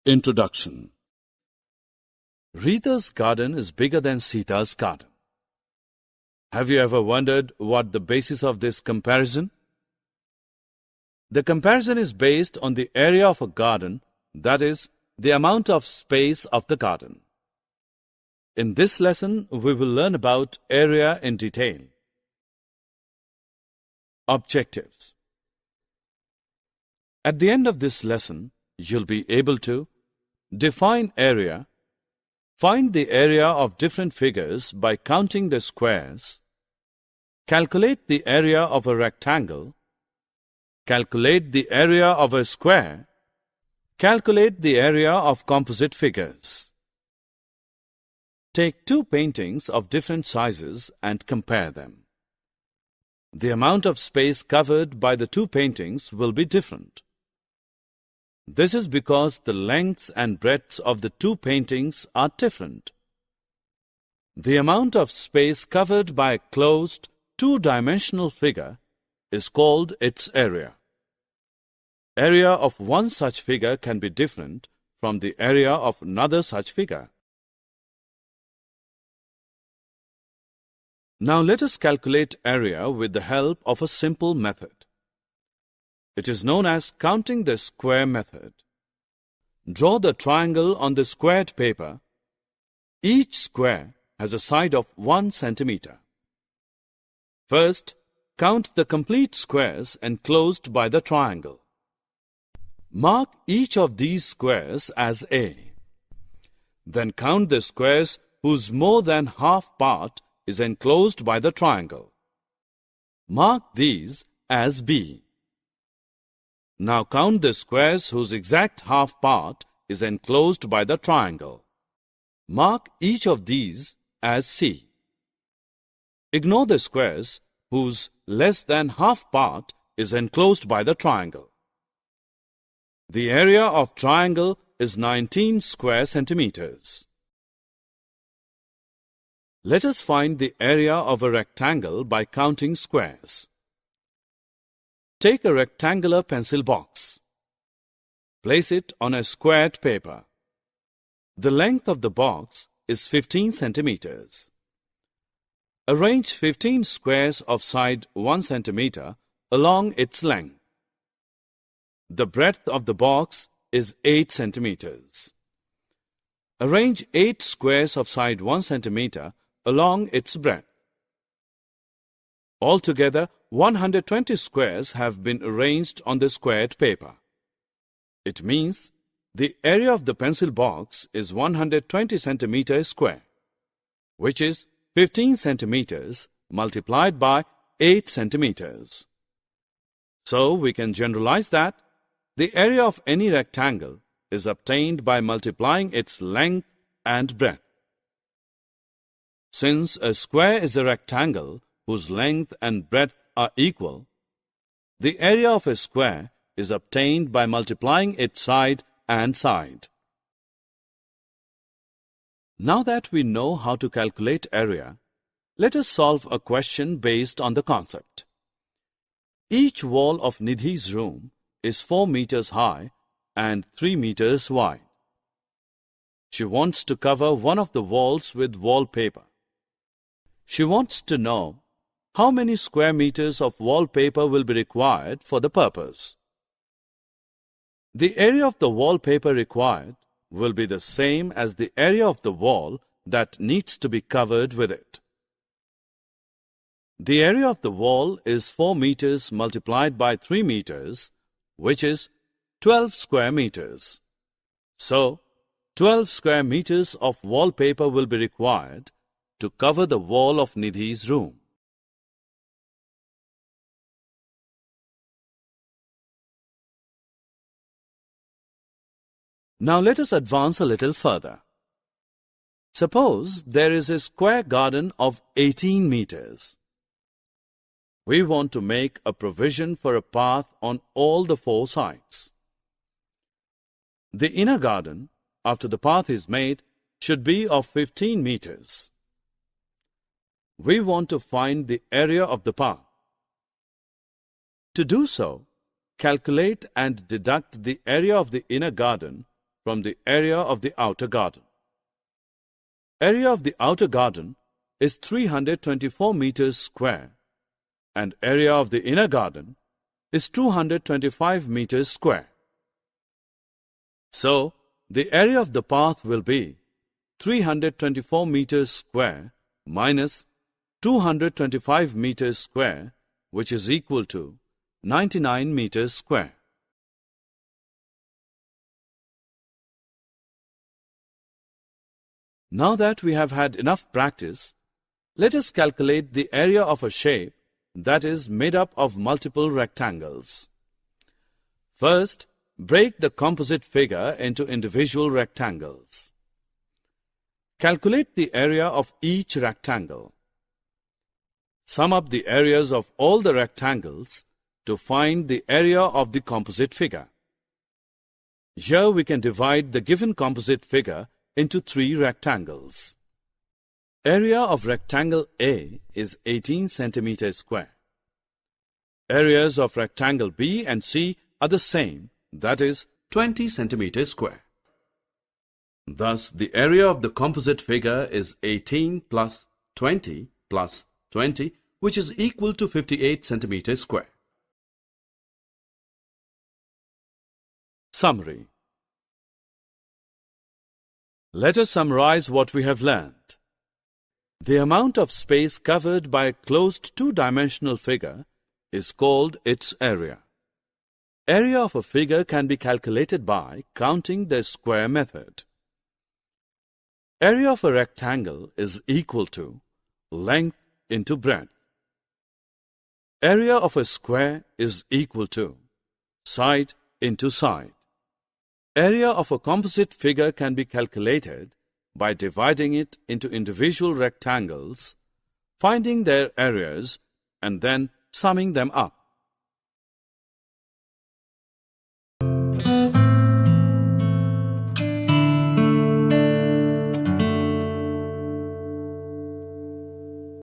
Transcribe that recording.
Introduction. Rita's garden is bigger than Sita's garden. Have you ever wondered what the basis of this comparison? The comparison is based on the area of a garden, that is, the amount of space of the garden. In this lesson, we will learn about area in detail. Objectives. At the end of this lesson, you'll be able to define area, find the area of different figures by counting the squares, calculate the area of a rectangle, calculate the area of a square, calculate the area of composite figures. Take two paintings of different sizes and compare them. The amount of space covered by the two paintings will be different. This is because the lengths and breadths of the two paintings are different. The amount of space covered by a closed, two-dimensional figure is called its area. Area of one such figure can be different from the area of another such figure. Now let us calculate area with the help of a simple method. It is known as counting the square method. Draw the triangle on the squared paper. Each square has a side of 1 centimeter. First, count the complete squares enclosed by the triangle. Mark each of these squares as A. Then count the squares whose more than half part is enclosed by the triangle. Mark these as B. Now count the squares whose exact half part is enclosed by the triangle. Mark each of these as C. Ignore the squares whose less than half part is enclosed by the triangle. The area of triangle is 19 square centimeters. Let us find the area of a rectangle by counting squares. Take a rectangular pencil box. Place it on a squared paper. The length of the box is 15 centimeters. Arrange 15 squares of side 1 centimeter along its length. The breadth of the box is 8 centimeters. Arrange 8 squares of side 1 centimeter along its breadth. Altogether, 120 squares have been arranged on the squared paper. It means the area of the pencil box is 120 centimeters square, which is 15 centimeters multiplied by 8 centimeters. So, we can generalize that the area of any rectangle is obtained by multiplying its length and breadth. Since a square is a rectangle whose length and breadth are equal, the area of a square is obtained by multiplying its side and side. Now that we know how to calculate area, let us solve a question based on the concept. Each wall of Nidhi's room is 4 meters high and 3 meters wide. She wants to cover one of the walls with wallpaper. She wants to know how many square meters of wallpaper will be required for the purpose. The area of the wallpaper required will be the same as the area of the wall that needs to be covered with it. The area of the wall is 4 meters multiplied by 3 meters, which is 12 square meters. So, 12 square meters of wallpaper will be required to cover the wall of Nidhi's room. Now let us advance a little further. Suppose there is a square garden of 18 meters. We want to make a provision for a path on all the 4 sides. The inner garden, after the path is made, should be of 15 meters. We want to find the area of the path. To do so, calculate and deduct the area of the inner garden from the area of the outer garden. Area of the outer garden is 324 meters square and area of the inner garden is 225 meters square. So, the area of the path will be 324 meters square minus 225 meters square, which is equal to 99 meters square. Now that we have had enough practice, let us calculate the area of a shape that is made up of multiple rectangles. First, break the composite figure into individual rectangles. Calculate the area of each rectangle. Sum up the areas of all the rectangles to find the area of the composite figure. Here we can divide the given composite figure into 3 rectangles. Area of rectangle A is 18 centimeters square. Areas of rectangle B and C are the same, that is 20 centimeters square. Thus, the area of the composite figure is 18 plus 20 plus 20, which is equal to 58 centimeters square. Summary. Let us summarize what we have learned. The amount of space covered by a closed two-dimensional figure is called its area. Area of a figure can be calculated by counting the square method. Area of a rectangle is equal to length into breadth. Area of a square is equal to side into side. Area of a composite figure can be calculated by dividing it into individual rectangles, finding their areas, and then summing them up.